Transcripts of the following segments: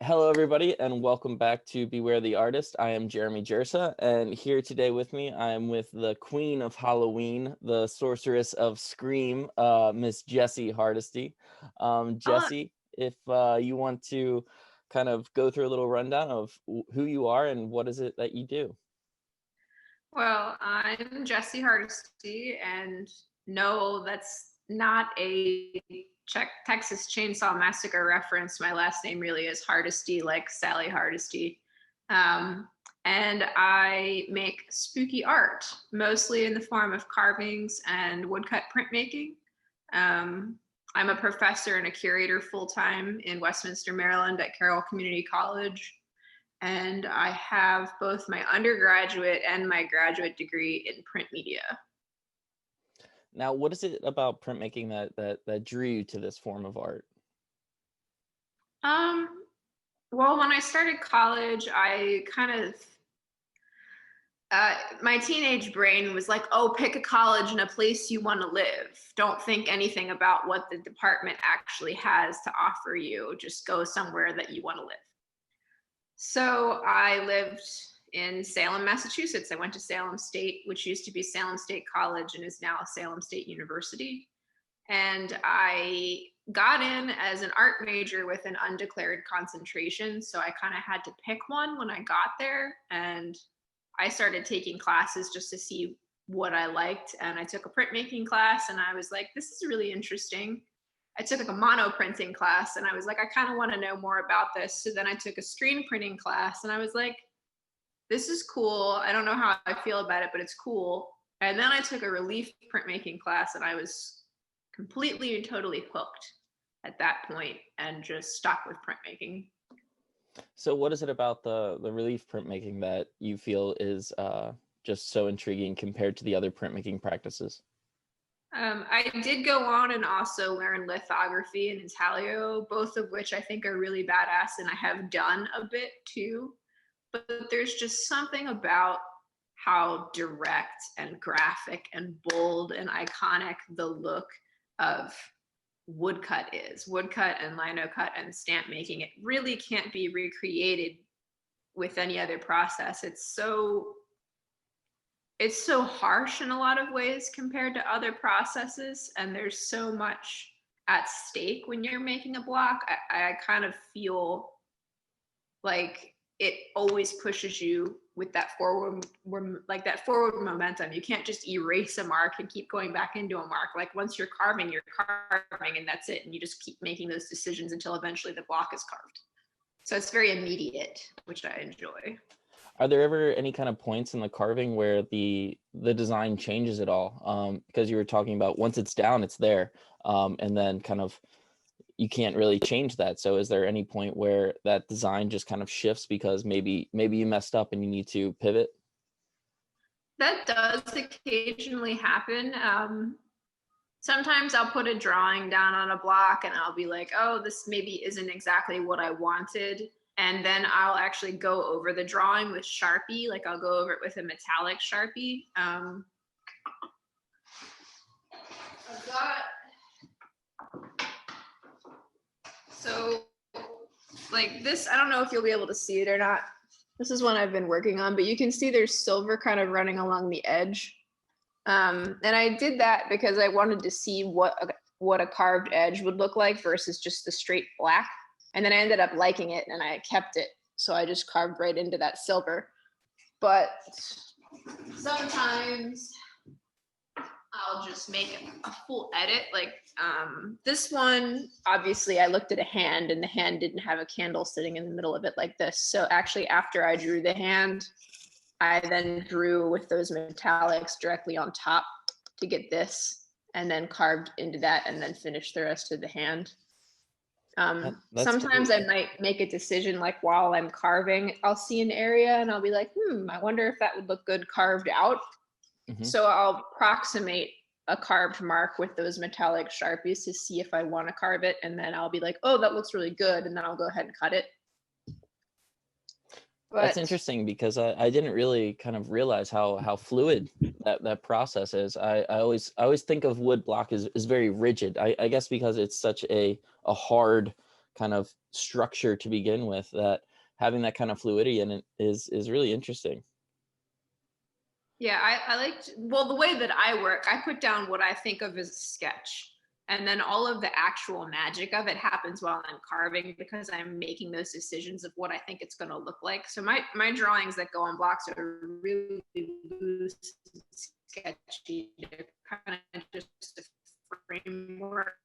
Hello, everybody, and welcome back to Beware the Artist. I am Jeremy Jersa, and here today with me, I am with the Queen of Halloween, the Sorceress of Scream, Miss Jessi Hardesty. Oh, Jessi, if you want to kind of go through a little rundown of who you are and what is it that you do. well, I'm Jessi Hardesty, and no, that's not a Texas Chainsaw Massacre reference. My last name really is Hardesty, like Sally Hardesty. Um, and I make spooky art, mostly in the form of carvings and woodcut printmaking. Um, I'm a professor and a curator full-time in Westminster, Maryland at Carroll Community College. And I have both my undergraduate and my graduate degree in print media. Now, what is it about printmaking that drew you to this form of art? Um, well, when I started college, I kind of my teenage brain was like, oh, pick a college and a place you want to live. Don't think anything about what the department actually has to offer you. Just go somewhere that you want to live. So I lived in Salem, Massachusetts. I went to Salem State, which used to be Salem State College and is now Salem State University. And I got in as an art major with an undeclared concentration. So I kind of had to pick one when I got there. And I started taking classes just to see what I liked. And I took a printmaking class and I was like, this is really interesting. I took like a mono printing class and I was like, I kind of want to know more about this. So then I took a screen printing class and I was like, this is cool. I don't know how I feel about it, but it's cool. And then I took a relief printmaking class and I was completely and totally hooked at that point and just stuck with printmaking. So what is it about the relief printmaking that you feel is just so intriguing compared to the other printmaking practices? I did go on and also learn lithography and intaglio, both of which I think are really badass, and I have done a bit too. But there's just something about how direct and graphic and bold and iconic the look of woodcut is. Woodcut and lino cut and stamp making, it really can't be recreated with any other process. It's so harsh in a lot of ways compared to other processes, and there's so much at stake when you're making a block. I kind of feel like it always pushes you with that forward momentum. You can't just erase a mark and keep going back into a mark. Like once you're carving and that's it, and you just keep making those decisions until eventually the block is carved. So it's very immediate, which I enjoy. Are there ever any kind of points in the carving where the design changes at all? Because you were talking about once it's down, it's there, and then kind of you can't really change that. So is there any point where that design just kind of shifts because maybe you messed up and you need to pivot? That does occasionally happen. Sometimes I'll put a drawing down on a block and I'll be like, oh, this maybe isn't exactly what I wanted. And then I'll actually go over the drawing with Sharpie. Like I'll go over it with a metallic Sharpie. I've got, so like this, I don't know if you'll be able to see it or not. This is one I've been working on, but you can see there's silver kind of running along the edge. And I did that because I wanted to see what a carved edge would look like versus just the straight black. And then I ended up liking it and I kept it. So I just carved right into that silver. But sometimes I'll just make a full edit. Like this one, obviously I looked at a hand and the hand didn't have a candle sitting in the middle of it like this. So actually after I drew the hand, I then drew with those metallics directly on top to get this and then carved into that and then finished the rest of the hand. Sometimes I might make a decision like while I'm carving, I'll see an area and I'll be like, I wonder if that would look good carved out. Mm-hmm. So I'll approximate a carved mark with those metallic Sharpies to see if I want to carve it. And then I'll be like, oh, that looks really good. And then I'll go ahead and cut it. But that's interesting because I didn't really kind of realize how fluid that process is. I always think of wood block as very rigid. I guess because it's such a hard kind of structure to begin with, that having that kind of fluidity in it is really interesting. Yeah, I like, well, the way that I work, I put down what I think of as a sketch. And then all of the actual magic of it happens while I'm carving, because I'm making those decisions of what I think it's going to look like. So my drawings that go on blocks are really loose and sketchy. They're kind of just a framework.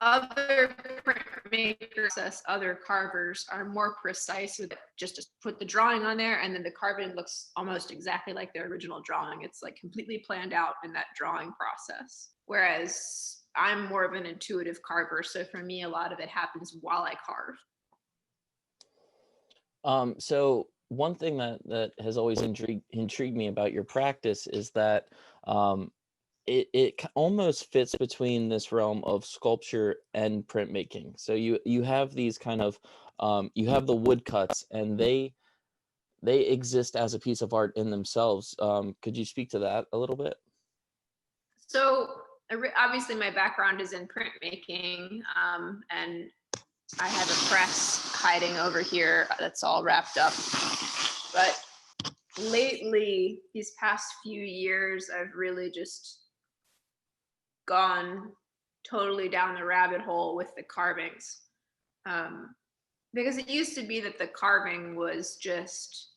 Other printmakers, other carvers are more precise with it. Just put the drawing on there, and then the carving looks almost exactly like their original drawing. It's like completely planned out in that drawing process. Whereas I'm more of an intuitive carver, so for me, a lot of it happens while I carve. So one thing that has always intrigued me about your practice is that it almost fits between this realm of sculpture and printmaking. So you have these kind of you have the woodcuts, and they exist as a piece of art in themselves. Could you speak to that a little bit? So obviously my background is in printmaking, and I have a press hiding over here that's all wrapped up. But lately, these past few years, I've really just gone totally down the rabbit hole with the carvings. Because it used to be that the carving was just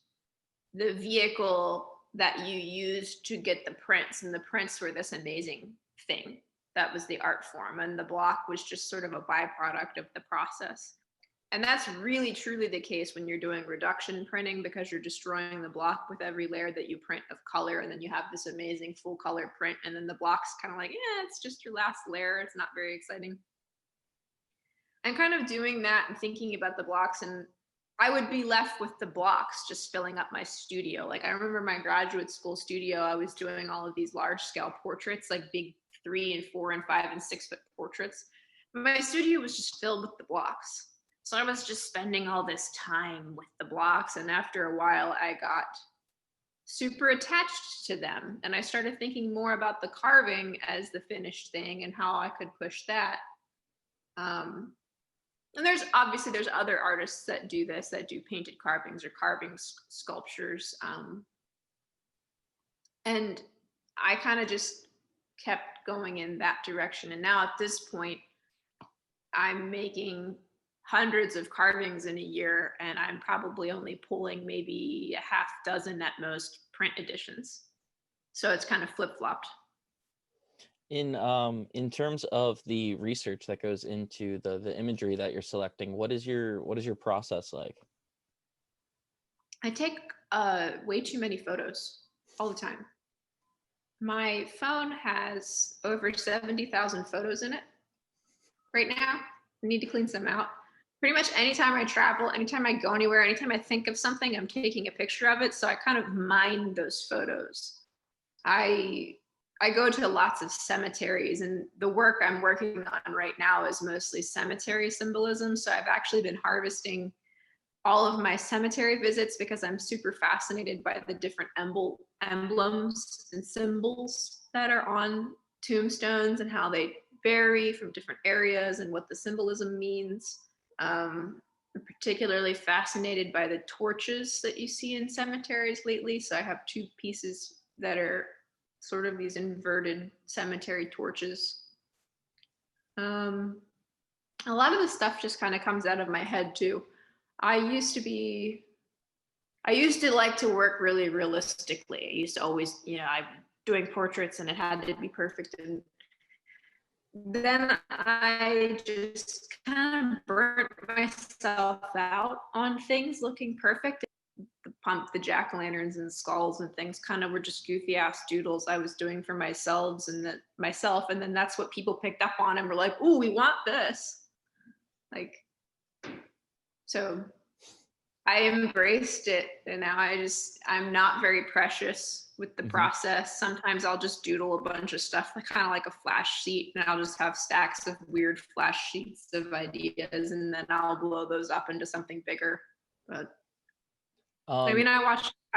the vehicle that you used to get the prints, and the prints were this amazing thing. That was the art form, and the block was just sort of a byproduct of the process. And that's really truly the case when you're doing reduction printing, because you're destroying the block with every layer that you print of color, and then you have this amazing full color print, and then the block's kind of like, yeah, it's just your last layer. It's not very exciting. And kind of doing that and thinking about the blocks, and I would be left with the blocks just filling up my studio. Like, I remember my graduate school studio, I was doing all of these large scale portraits, like big 3 and 4 and 5 and 6 foot portraits. But my studio was just filled with the blocks. So I was just spending all this time with the blocks. And after a while, I got super attached to them. And I started thinking more about the carving as the finished thing and how I could push that. And there's other artists that do this, that do painted carvings or carving sculptures. And I kind of just kept going in that direction. And now at this point, I'm making hundreds of carvings in a year, and I'm probably only pulling maybe a half dozen at most print editions. So it's kind of flip-flopped. In terms of the research that goes into the imagery that you're selecting, what is your process like? I take way too many photos all the time. My phone has over 70,000 photos in it right now. I need to clean some out. Pretty much anytime I travel, anytime I go anywhere, anytime I think of something, I'm taking a picture of it. So I kind of mine those photos. I go to lots of cemeteries, and the work I'm working on right now is mostly cemetery symbolism. So I've actually been harvesting all of my cemetery visits because I'm super fascinated by the different emblems and symbols that are on tombstones and how they vary from different areas and what the symbolism means. I'm particularly fascinated by the torches that you see in cemeteries lately. So I have 2 pieces that are sort of these inverted cemetery torches. A lot of the stuff just kind of comes out of my head too. I used to like to work really realistically. I used to always, I'm doing portraits and it had to be perfect. And then I just kind of burnt myself out on things looking perfect. The jack-o'-lanterns and skulls and things kind of were just goofy ass doodles I was doing for myself, and then that's what people picked up on and were like, "Ooh, we want this." Like, so I embraced it, and now I'm not very precious with the process. Sometimes I'll just doodle a bunch of stuff, kind of like a flash sheet, and I'll just have stacks of weird flash sheets of ideas, and then I'll blow those up into something bigger. But I mean, I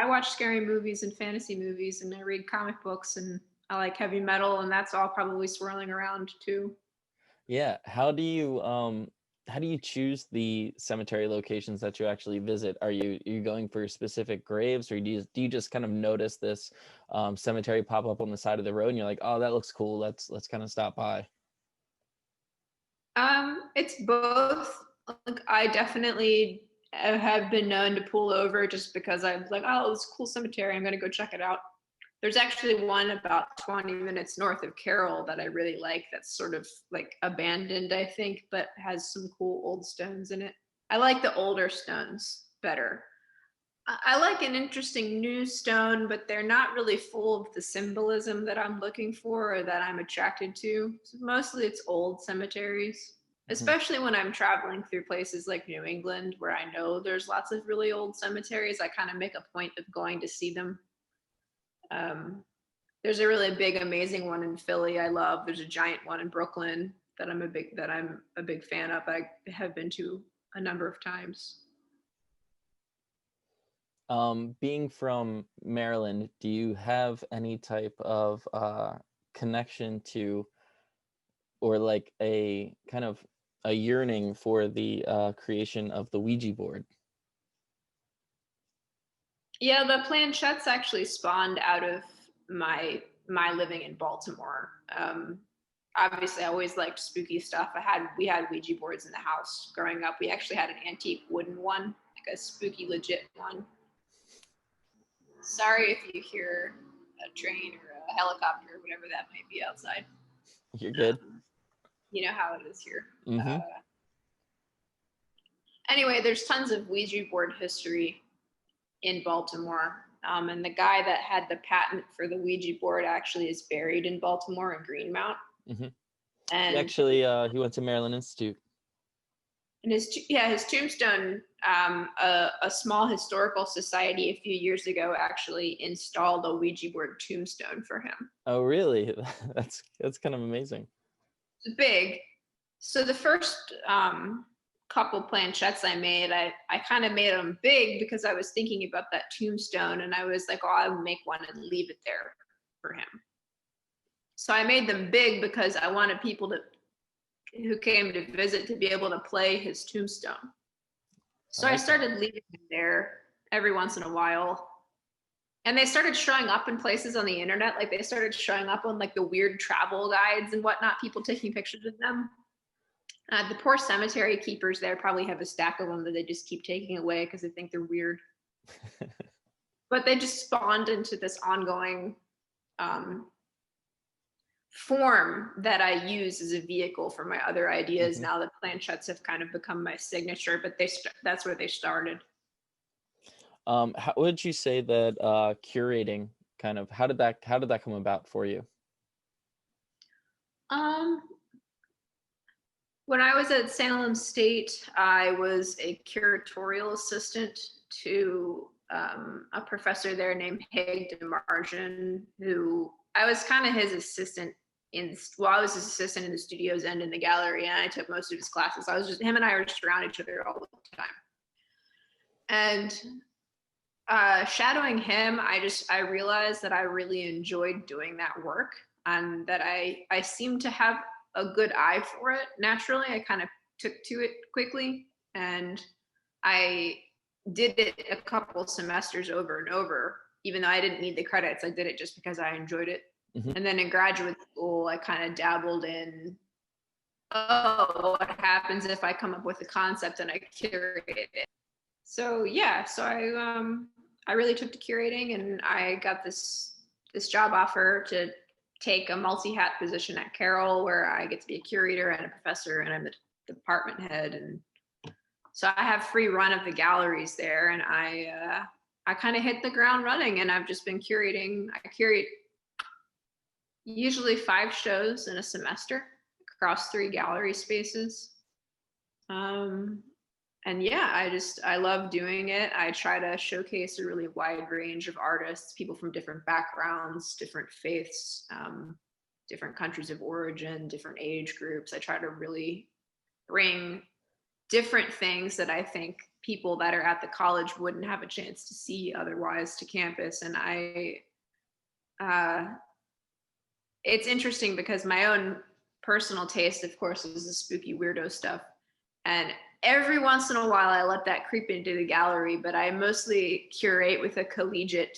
watch scary movies and fantasy movies, and I read comic books, and I like heavy metal, and that's all probably swirling around too. Yeah. How do you choose the cemetery locations that you actually visit? Are you going for specific graves, or do you just kind of notice this cemetery pop up on the side of the road and you're like, oh, that looks cool. Let's kind of stop by. It's both. Like, I definitely have been known to pull over just because I'm like, oh, it's a cool cemetery. I'm gonna go check it out. There's actually one about 20 minutes north of Carroll that I really like. That's sort of like abandoned, I think, but has some cool old stones in it. I like the older stones better. I like an interesting new stone, but they're not really full of the symbolism that I'm looking for or that I'm attracted to. So mostly it's old cemeteries, Mhm. especially when I'm traveling through places like New England, where I know there's lots of really old cemeteries. I kind of make a point of going to see them. Um, there's a really big, amazing one in Philly I love. There's a giant one in Brooklyn that I'm a big fan of. I have been to a number of times. Being from Maryland, do you have any type of connection to, or like a kind of a yearning for the creation of the Ouija board? Yeah, the planchettes actually spawned out of my living in Baltimore. Obviously, I always liked spooky stuff. We had Ouija boards in the house growing up. We actually had an antique wooden one, like a spooky legit one. Sorry if you hear a train or a helicopter, or whatever that might be outside. You're good. You know how it is here. Mm-hmm. Anyway, there's tons of Ouija board history in Baltimore. And the guy that had the patent for the Ouija board actually is buried in Baltimore in Greenmount. Mm-hmm. He And actually he went to Maryland Institute. and his tombstone, a small historical society a few years ago actually installed a Ouija board tombstone for him. Oh, really? That's kind of amazing. It's big. So the first couple planchettes I made, I kind of made them big because I was thinking about that tombstone, and I was like, oh, I'll make one and leave it there for him. So I made them big because I wanted people who came to visit to be able to play his tombstone. So I started leaving them there every once in a while. And they started showing up in places on the internet. Like they started showing up on like the weird travel guides and whatnot, people taking pictures of them. The poor cemetery keepers there probably have a stack of them that they just keep taking away because they think they're weird. But they just spawned into this ongoing form that I use as a vehicle for my other ideas. Mm-hmm. Now the planchettes have kind of become my signature, but that's where they started. How would you say that curating kind of, how did that come about for you? When I was at Salem State, I was a curatorial assistant to a professor there named Haig DeMargin, who I was kind of his assistant I was his assistant in the studios and in the gallery, and I took most of his classes. Him and I were just around each other all the time. And shadowing him, I realized that I really enjoyed doing that work, and that I seemed to have a good eye for it naturally. I kind of took to it quickly, and I did it a couple semesters over and over. Even though I didn't need the credits, I did it just because I enjoyed it. Mm-hmm. And then in graduate school, I kind of dabbled in, oh, what happens if I come up with a concept and I curate it? So yeah, so I really took to curating, and I got this job offer to take a multi-hat position at Carroll, where I get to be a curator and a professor, and I'm the department head. And so I have free run of the galleries there, and I kind of hit the ground running, and I've just been curating. I curate usually 5 shows in a semester across 3 gallery spaces. And yeah, I love doing it. I try to showcase a really wide range of artists, people from different backgrounds, different faiths, different countries of origin, different age groups. I try to really bring different things that I think people that are at the college wouldn't have a chance to see otherwise to campus. And it's interesting because my own personal taste, of course, is the spooky weirdo stuff. And every once in a while, I let that creep into the gallery, but I mostly curate with a collegiate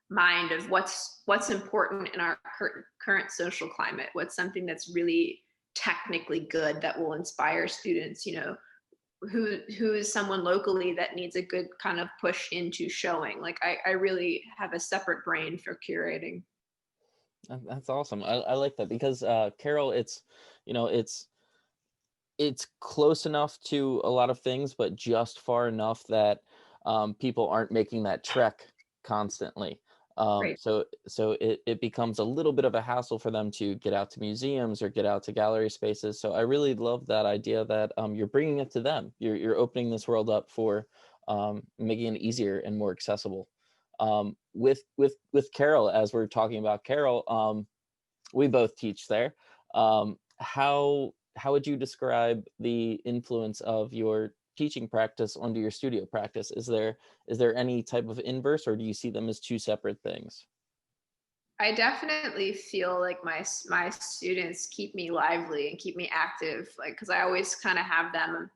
mind of what's important in our current social climate, what's something that's really technically good that will inspire students, you know, who is someone locally that needs a good kind of push into showing. Like I really have a separate brain for curating. That's awesome. I like that because Carol, it's, you know, it's close enough to a lot of things, but just far enough that people aren't making that trek constantly. Right. So it becomes a little bit of a hassle for them to get out to museums or get out to gallery spaces. So I really love that idea that you're bringing it to them. You're opening this world up for making it easier and more accessible. With Carol, as we're talking about Carol, we both teach there. How would you describe the influence of your teaching practice onto your studio practice? Is there any type of inverse, or do you see them as two separate things? I definitely feel like my students keep me lively and keep me active, like, because I always kind of have them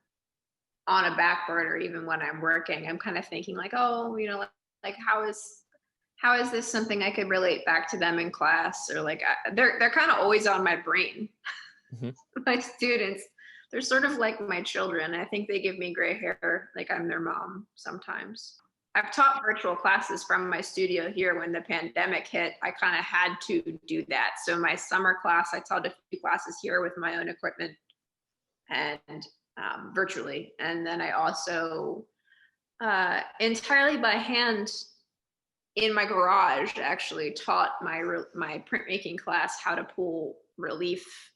on a back burner. Even when I'm working, I'm kind of thinking like, oh, you know, like how is this something I could relate back to them in class, or like they're kind of always on my brain. Mm-hmm. My students, they're sort of like my children. I think they give me gray hair, like I'm their mom sometimes. I've taught virtual classes from my studio here. When the pandemic hit, I kind of had to do that. So my summer class, I taught a few classes here with my own equipment and virtually. And then I also entirely by hand in my garage actually taught my printmaking class how to pull relief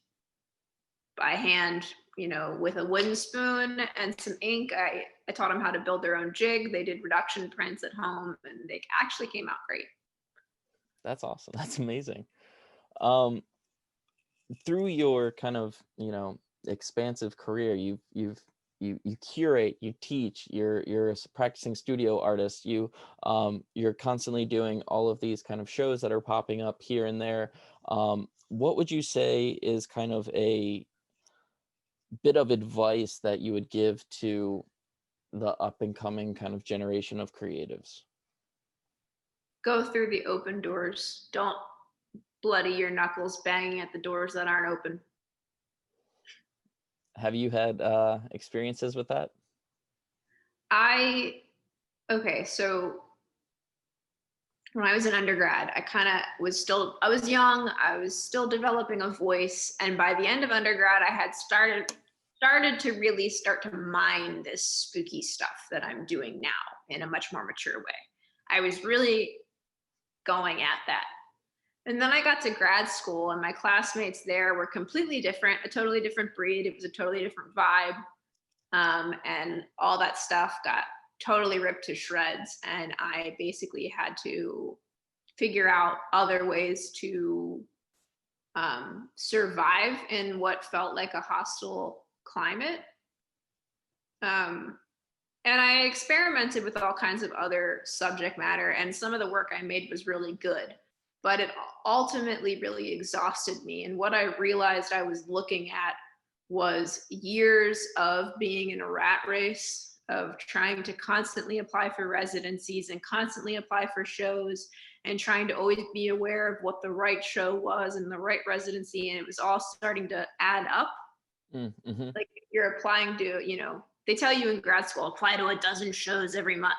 by hand, you know, with a wooden spoon and some ink. I taught them how to build their own jig. They did reduction prints at home, and they actually came out great. That's awesome. That's amazing. Through your kind of, you know, expansive career, you curate, you teach, you're a practicing studio artist, you're constantly doing all of these kind of shows that are popping up here and there. What would you say is kind of a bit of advice that you would give to the up and coming kind of generation of creatives? Go through the open doors. Don't bloody your knuckles banging at the doors that aren't open. Have you had experiences with that? Okay, so when I was an undergrad, I was young, I was still developing a voice. And by the end of undergrad, I had started to really start to mine this spooky stuff that I'm doing now in a much more mature way. I was really going at that. And then I got to grad school, and my classmates there were completely different, a totally different breed. It was a totally different vibe. And all that stuff got totally ripped to shreds. And I basically had to figure out other ways to survive in what felt like a hostile climate. And I experimented with all kinds of other subject matter, and some of the work I made was really good, but it ultimately really exhausted me. And what I realized I was looking at was years of being in a rat race, of trying to constantly apply for residencies and constantly apply for shows, and trying to always be aware of what the right show was and the right residency. And it was all starting to add up. Mm-hmm. Like if you're applying to, you know, they tell you in grad school, apply to a dozen shows every month.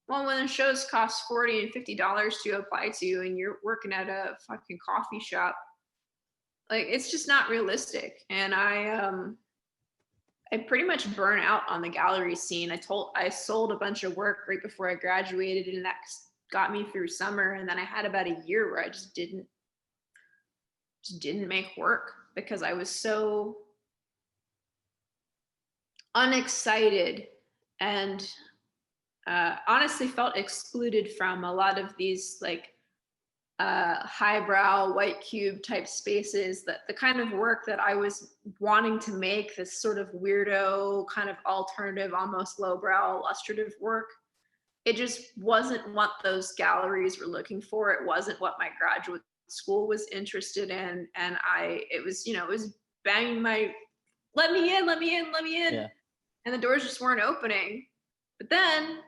Well, when the shows cost $40 and $50 to apply to, and you're working at a fucking coffee shop, like it's just not realistic. And I pretty much burn out on the gallery scene. I sold a bunch of work right before I graduated, and that got me through summer. And then I had about a year where I just didn't make work because I was so unexcited and honestly felt excluded from a lot of these like highbrow white cube type spaces, that the kind of work that I was wanting to make, this sort of weirdo kind of alternative, almost lowbrow illustrative work, it just wasn't what those galleries were looking for. It wasn't what my graduate school was interested in. And it was banging my, let me in, let me in, let me in. Yeah. And the doors just weren't opening. But then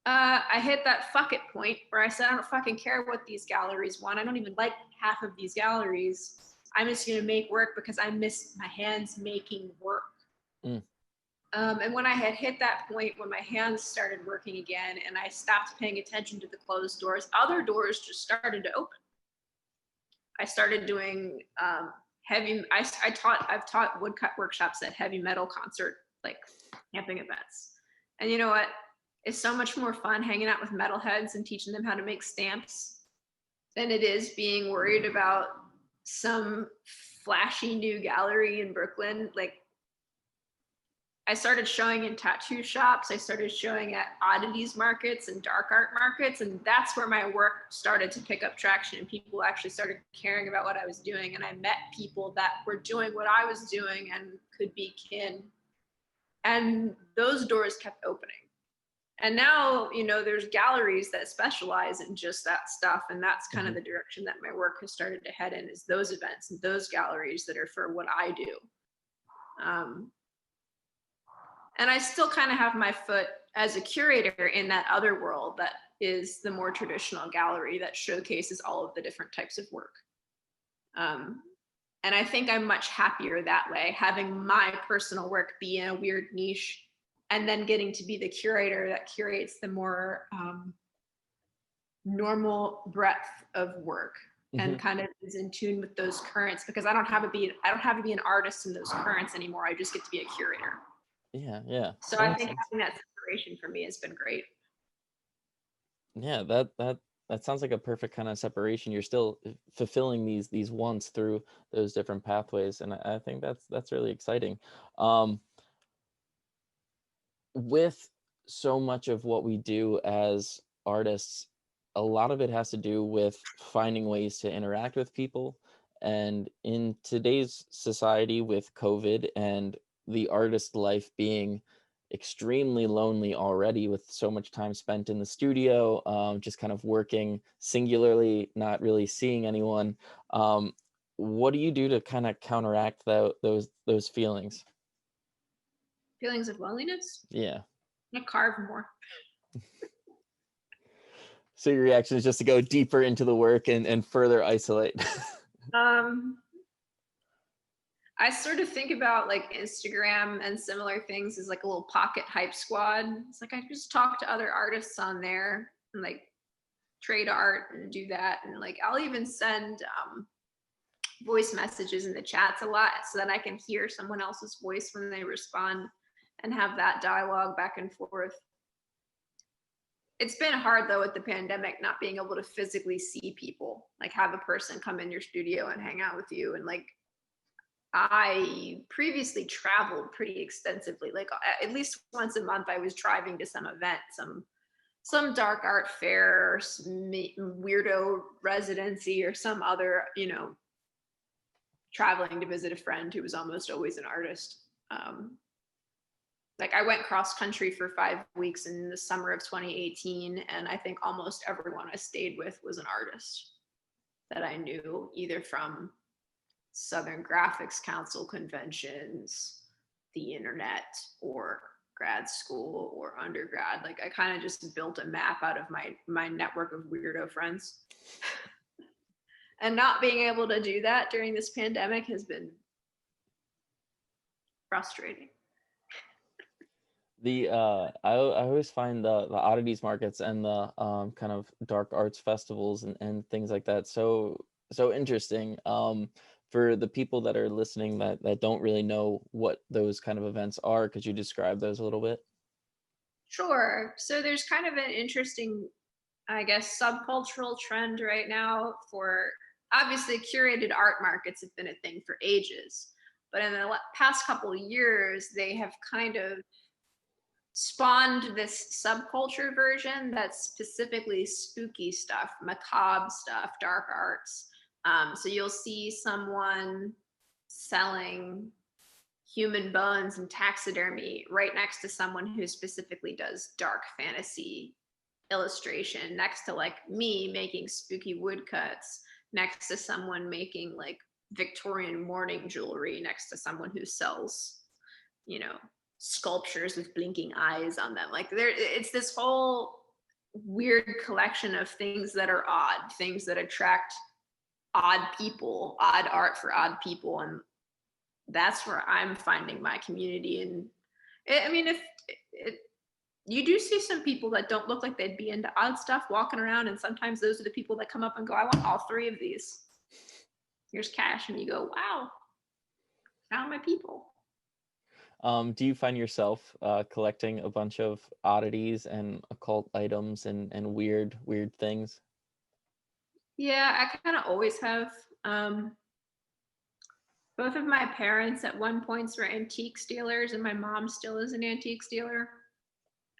I hit that fuck it point where I said, I don't fucking care what these galleries want. I don't even like half of these galleries. I'm just going to make work because I miss my hands making work. And when I had hit that point, when my hands started working again and I stopped paying attention to the closed doors, other doors just started to open. I started doing I've taught woodcut workshops at heavy metal concert, like camping events. And you know what? It's so much more fun hanging out with metalheads and teaching them how to make stamps than it is being worried about some flashy new gallery in Brooklyn. Like, I started showing in tattoo shops. I started showing at oddities markets and dark art markets. And that's where my work started to pick up traction and people actually started caring about what I was doing. And I met people that were doing what I was doing and could be kin. And those doors kept opening. And now, you know, there's galleries that specialize in just that stuff. And that's kind of the direction that my work has started to head in, is those events and those galleries that are for what I do. And I still kind of have my foot as a curator in that other world that is the more traditional gallery that showcases all of the different types of work. And I think I'm much happier that way, having my personal work be in a weird niche and then getting to be the curator that curates the more normal breadth of work and kind of is in tune with those currents, because I don't have to be an artist in those currents anymore. I just get to be a curator. Yeah. So I think having that separation for me has been great. Yeah, that sounds like a perfect kind of separation. You're still fulfilling these wants through those different pathways, and I think that's really exciting. With so much of what we do as artists, a lot of it has to do with finding ways to interact with people. And in today's society with COVID and the artist life being extremely lonely already, with so much time spent in the studio, just kind of working singularly, not really seeing anyone. What do you do to kind of counteract those feelings? Feelings of loneliness? Yeah. I carve more. So your reaction is just to go deeper into the work and further isolate. I sort of think about like Instagram and similar things as like a little pocket hype squad. It's like I just talk to other artists on there and like trade art and do that. And like I'll even send voice messages in the chats a lot so that I can hear someone else's voice when they respond and have that dialogue back and forth. It's been hard though with the pandemic, not being able to physically see people, like have a person come in your studio and hang out with you. And like, I previously traveled pretty extensively, like at least once a month I was driving to some event, some dark art fair, or some weirdo residency, or some other, you know, traveling to visit a friend who was almost always an artist. Like I went cross country for 5 weeks in the summer of 2018, and I think almost everyone I stayed with was an artist that I knew, either from Southern Graphics Council conventions, the internet, or grad school or undergrad. Like I kind of just built a map out of my network of weirdo friends. And not being able to do that during this pandemic has been frustrating. I always find the oddities markets and the kind of dark arts festivals and things like that so interesting. For the people that are listening that don't really know what those kind of events are, could you describe those a little bit? Sure. So there's kind of an interesting, I guess, subcultural trend right now for, obviously curated art markets have been a thing for ages, but in the past couple of years, they have kind of spawned this subculture version that's specifically spooky stuff, macabre stuff, dark arts. So you'll see someone selling human bones and taxidermy right next to someone who specifically does dark fantasy illustration, next to like me making spooky woodcuts, next to someone making like Victorian mourning jewelry next to someone who sells, you know, sculptures with blinking eyes on them. Like it's this whole weird collection of things that are odd, things that attract odd people, odd art for odd people. And that's where I'm finding my community. And I mean, if you do see some people that don't look like they'd be into odd stuff walking around, and sometimes those are the people that come up and go, I want all three of these. Here's cash. And you go, wow, found my people. Do you find yourself collecting a bunch of oddities and occult items and weird things? Yeah, I kind of always have. Both of my parents at one point were antiques dealers, and my mom still is an antiques dealer.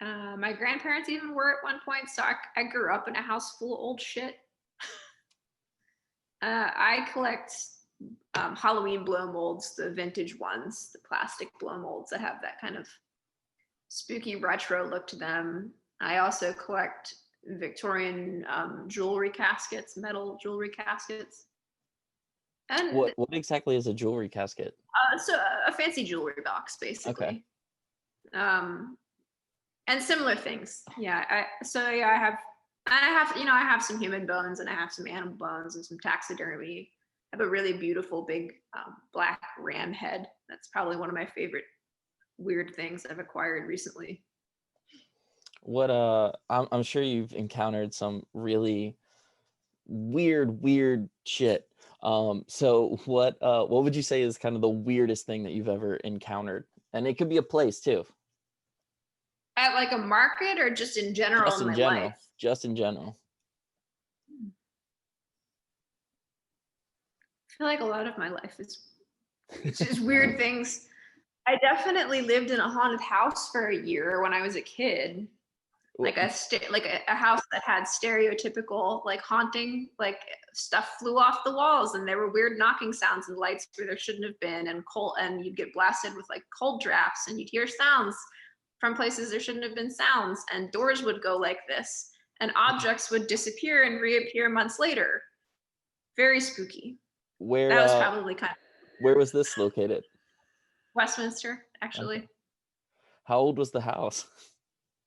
My grandparents even were at one point, so I grew up in a house full of old shit. I collect Halloween blow molds, the vintage ones, the plastic blow molds that have that kind of spooky retro look to them. I also collect Victorian jewelry caskets, metal jewelry caskets. And what exactly is a jewelry casket? So a fancy jewelry box, basically. Okay. And similar things. Yeah. I have some human bones, and I have some animal bones and some taxidermy. I have a really beautiful big black ram head. That's probably one of my favorite weird things I've acquired recently. What I'm sure you've encountered some really weird shit. So what would you say is kind of the weirdest thing that you've ever encountered? And it could be a place too. At like a market, or just in general? Just in general. Life? Just in general. I feel like a lot of my life is just weird things. I definitely lived in a haunted house for a year when I was a kid. Like a house that had stereotypical like haunting, like stuff flew off the walls, and there were weird knocking sounds and lights where there shouldn't have been, and you'd get blasted with like cold drafts, and you'd hear sounds from places there shouldn't have been sounds, and doors would go like this, and objects would disappear and reappear months later. Very spooky. That was probably kind of. Where was this located? Westminster, actually. Okay. How old was the house?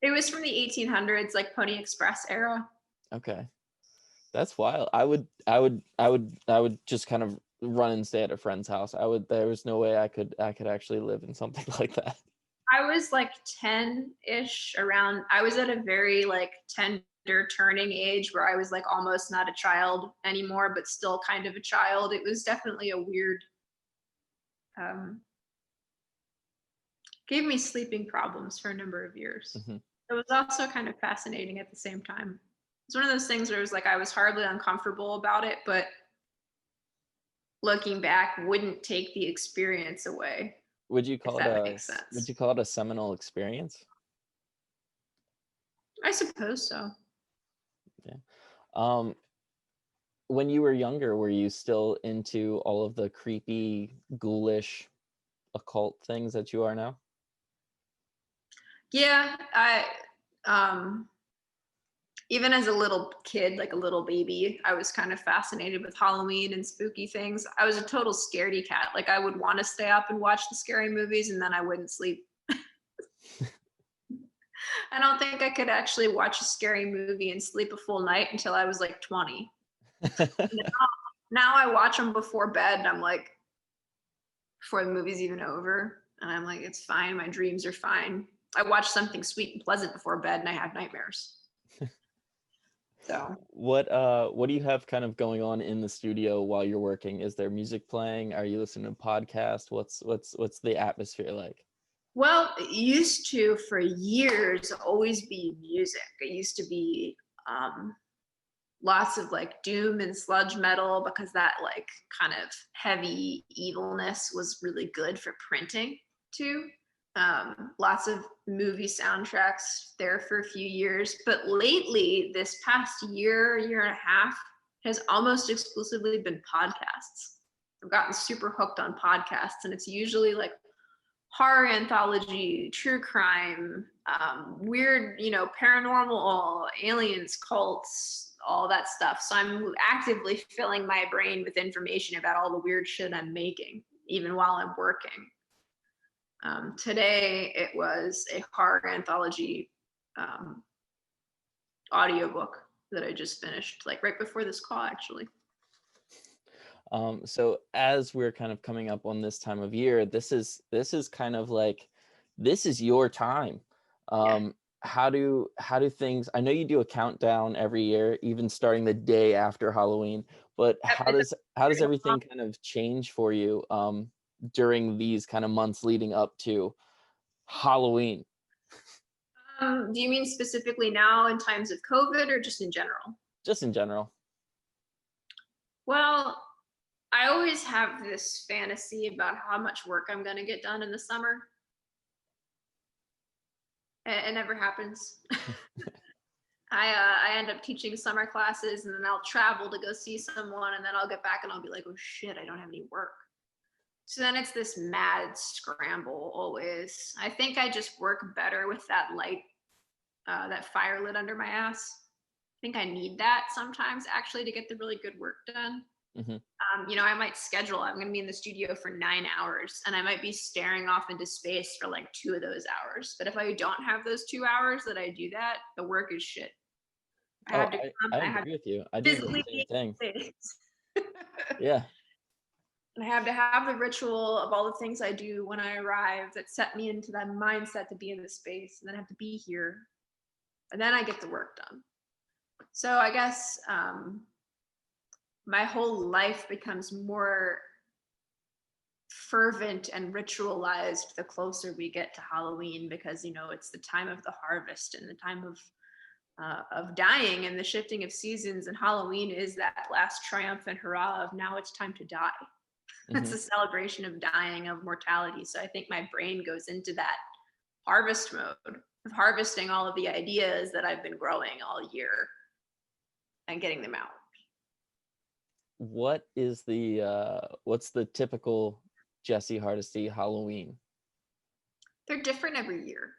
It was from the 1800s, like Pony Express era. Okay, that's wild. I would just kind of run and stay at a friend's house. There was no way I could actually live in something like that. I was like 10-ish around. I was at a very like tender turning age where I was like almost not a child anymore, but still kind of a child. It was definitely a weird, gave me sleeping problems for a number of years. Mm-hmm. It was also kind of fascinating at the same time. It's one of those things where it was like I was hardly uncomfortable about it, but looking back wouldn't take the experience away. Would you call it a seminal experience? I suppose so. Yeah. When you were younger, were you still into all of the creepy, ghoulish, occult things that you are now? Yeah, I even as a little kid, like a little baby, I was kind of fascinated with Halloween and spooky things. I was a total scaredy cat. Like I would want to stay up and watch the scary movies, and then I wouldn't sleep. I don't think I could actually watch a scary movie and sleep a full night until I was like 20. Now I watch them before bed, and I'm like, before the movie's even over, and I'm like, it's fine. My dreams are fine. I watch something sweet and pleasant before bed, and I have nightmares. So what do you have kind of going on in the studio while you're working? Is there music playing? Are you listening to podcasts? What's the atmosphere like? Well, it used to, for years, always be music. It used to be lots of like doom and sludge metal, because that like kind of heavy evilness was really good for printing too. Lots of movie soundtracks there for a few years, but lately, this past year and a half, has almost exclusively been podcasts. I've gotten super hooked on podcasts, and it's usually like horror anthology, true crime, weird, paranormal, aliens, cults, all that stuff. So I'm actively filling my brain with information about all the weird shit I'm making, even while I'm working. Today it was a horror anthology audiobook that I just finished, like right before this call, actually. So as we're kind of coming up on this time of year, this is kind of like, this is your time. How do things, I know you do a countdown every year, even starting the day after Halloween, but how does everything kind of change for you during these kind of months leading up to Halloween? Do you mean specifically now in times of COVID or just in general? Just in general. Well, I always have this fantasy about how much work I'm going to get done in the summer. It never happens. I end up teaching summer classes, and then I'll travel to go see someone, and then I'll get back and I'll be like, oh shit, I don't have any work. So then it's this mad scramble always. I think I just work better with that light, that fire lit under my ass. I think I need that sometimes actually to get the really good work done. I might schedule, I'm going to be in the studio for 9 hours, and I might be staring off into space for like 2 of those hours. But if I don't have those 2 hours that I do that, the work is shit. I agree with you. I do the same thing. Yeah. And I have to have the ritual of all the things I do when I arrive that set me into that mindset to be in the space, and then I have to be here, and then I get the work done. So I guess my whole life becomes more fervent and ritualized the closer we get to Halloween, because it's the time of the harvest and the time of dying and the shifting of seasons, and Halloween is that last triumphant hurrah of now it's time to die. It's a celebration of dying, of mortality. So I think my brain goes into that harvest mode of harvesting all of the ideas that I've been growing all year and getting them out. What is what's the typical Jessi Hardesty Halloween? They're different every year.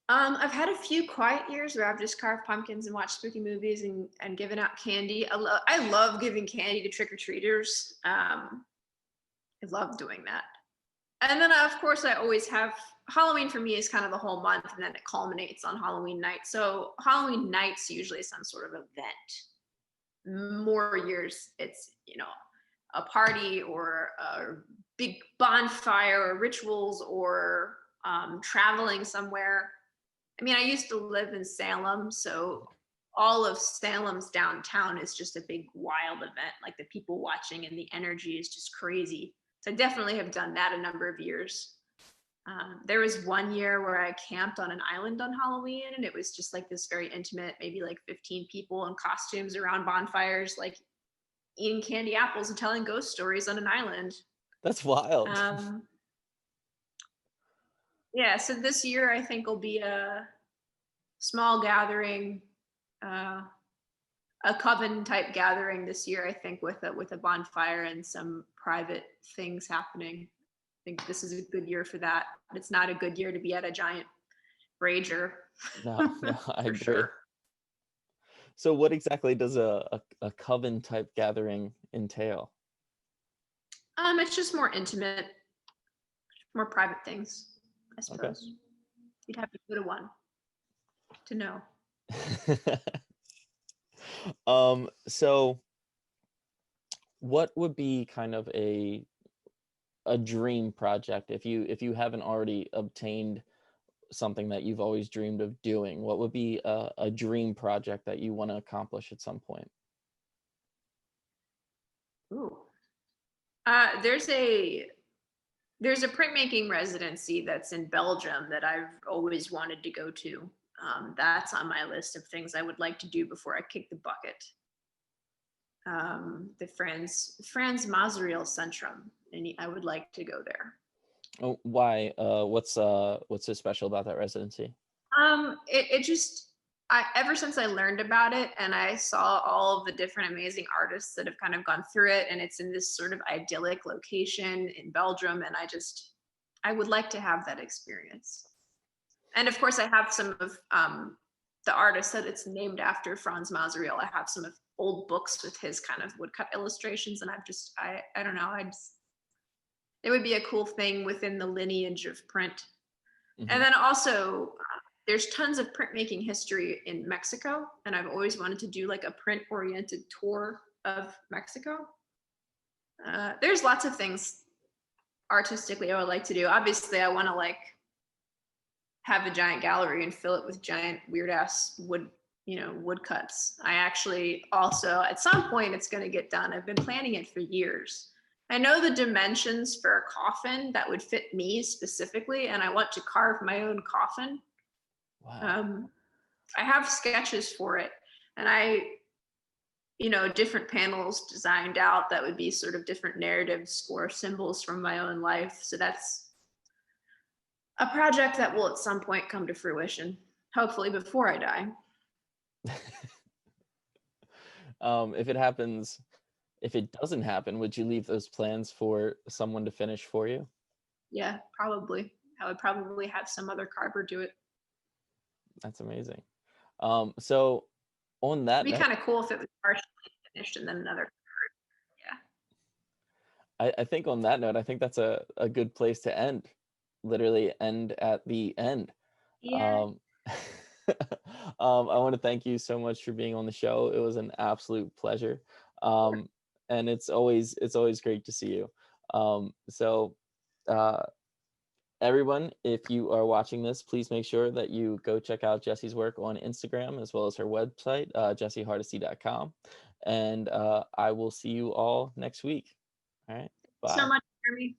I've had a few quiet years where I've just carved pumpkins and watched spooky movies and given out candy. I love giving candy to trick-or-treaters. I love doing that. And then of course I always have, Halloween for me is kind of the whole month, and then it culminates on Halloween night. So Halloween night's usually some sort of event. More years it's a party or a big bonfire or rituals or traveling somewhere. I mean, I used to live in Salem, so all of Salem's downtown is just a big wild event. Like the people watching and the energy is just crazy. So I definitely have done that a number of years. There was one year where I camped on an island on Halloween, and it was just like this very intimate, maybe like 15 people in costumes around bonfires, like eating candy apples and telling ghost stories on an island. That's wild. Yeah, so this year I think will be a small gathering, a coven type gathering this year, I think, with a bonfire and some private things happening. I think this is a good year for that. But it's not a good year to be at a giant rager. No, I agree. Sure. So what exactly does a coven type gathering entail? It's just more intimate, more private things, I suppose. Okay. You'd have to go to one to know. So what would be kind of a dream project if you haven't already obtained something that you've always dreamed of doing? What would be a dream project that you want to accomplish at some point? Ooh. There's a printmaking residency that's in Belgium that I've always wanted to go to. That's on my list of things I would like to do before I kick the bucket. The Franz Mazariel Centrum, and I would like to go there. Oh, why? What's so special about that residency? Ever since I learned about it and I saw all of the different amazing artists that have kind of gone through it, and it's in this sort of idyllic location in Belgium, and I would like to have that experience. And of course I have some of the artist that it's named after, Franz Mazariel. I have some of old books with his kind of woodcut illustrations, and I don't know, it would be a cool thing within the lineage of print. Mhm. And then also, there's tons of printmaking history in Mexico, and I've always wanted to do like a print-oriented tour of Mexico. There's lots of things artistically I would like to do. Obviously, I want to like have a giant gallery and fill it with giant weird ass woodcuts. I actually also, at some point, it's going to get done. I've been planning it for years. I know the dimensions for a coffin that would fit me specifically, and I want to carve my own coffin. Wow. I have sketches for it, and different panels designed out that would be sort of different narratives or symbols from my own life. So that's a project that will at some point come to fruition, hopefully before I die. If it doesn't happen, would you leave those plans for someone to finish for you? Yeah, probably. I would probably have some other carver do it. That's amazing. So on that It'd be note, kind of cool if it was partially finished and then another. Yeah. I think on that note, I think that's a good place to end. Literally end at the end. Yeah. I want to thank you so much for being on the show. It was an absolute pleasure. And it's always great to see you. Everyone, if you are watching this, please make sure that you go check out Jessi's work on Instagram as well as her website, jessihardesty.com. And I will see you all next week. All right. Bye. So much for me.